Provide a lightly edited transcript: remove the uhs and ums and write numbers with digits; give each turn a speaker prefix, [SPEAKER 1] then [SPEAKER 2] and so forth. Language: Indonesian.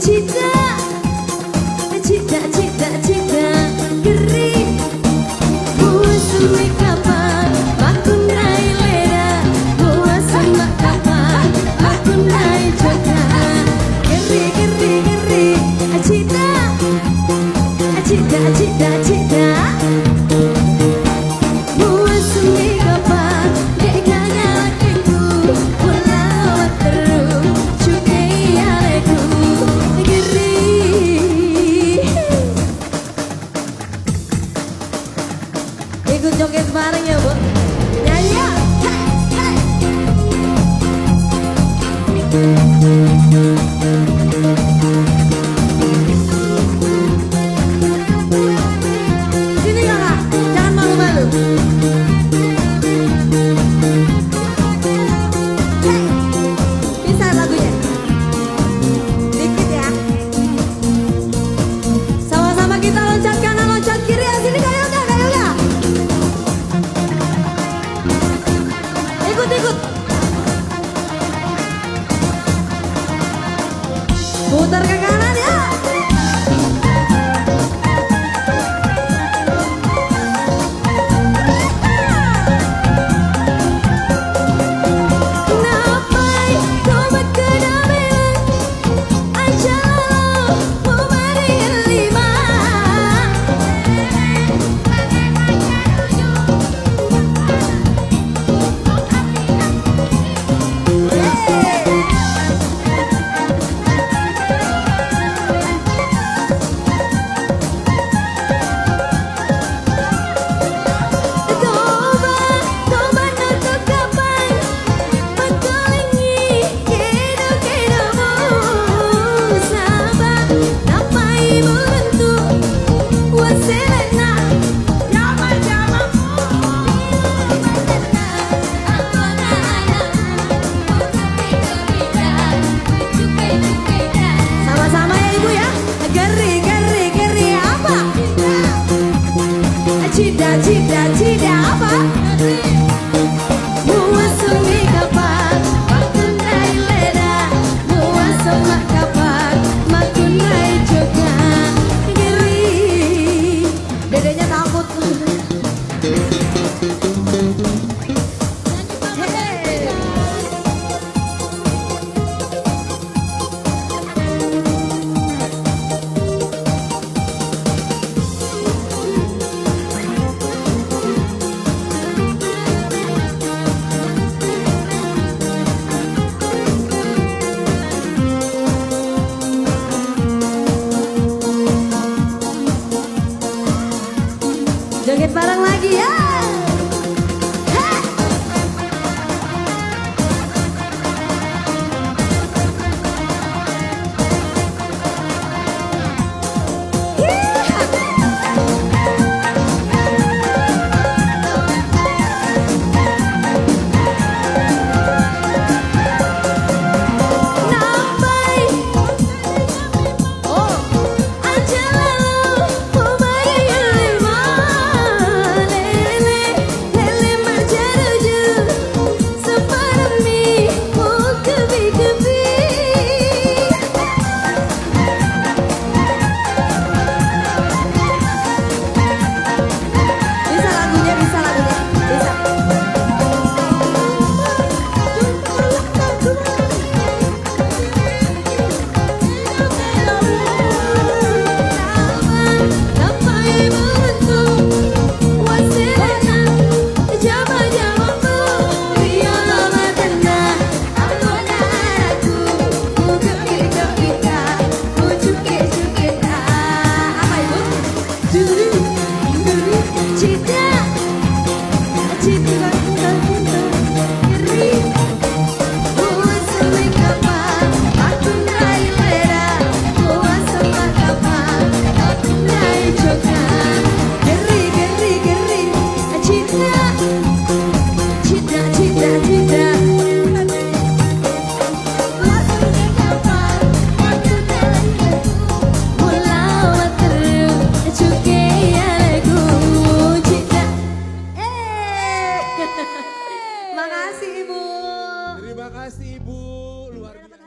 [SPEAKER 1] Cinta, cinta, cinta, cinta, geri. Buat suami kapan, aku naik lera. Buat sama kapan, aku naik juga. Geri, geri, geri. Cinta, cinta, cinta, cinta. Buat suami kapan, dia ganya lakiku. Walau terus, juga ya leku. Geri. Ikut joget bareng ya, Bu. Nyanyi ya. Hey, sini kakak, jangan malu-malu. Hey, bisa lagunya? Dikit ya. Sama-sama kita loncat kanan, loncat kiri ya. Sini kayaknya, kayaknya. Ikut. Putar ke kanan ya. Napai kau berkenalan, ajalah memberi lima. Sama-sama ya ibu ya. Geri, geri, geri apa? Cinta, cinta, cinta apa? Buat suami kapan, aku naik lera. Buat sama kapan, aku naik juga. Geri, dedenya takut. Hey. Joget bareng lagi ya. Hey. Napai, oh, ajalah memberi lima. Lele, lele marjaruju, separami, oh kebi-kebi. Bisa lagunya, bisa lagunya, bisa. Napai beruntung, wasilana, jama-jamaku, biarlah madana, aku naraku, ku kepika-pika, ku cukik-cukita. Apa ibu? Duri, duri, cinta, cinta, cinta, cinta, geri. Buat suami kapan, aku naik lera. Buat sama kapan, aku naik juga. Geri, geri, geri, cinta, cinta, cinta, cinta. Buat suami kapan, aku naik. Walau terus, juga ya leku. Cinta. Makasih ibu.
[SPEAKER 2] Terima kasih Ibu, luar biasa.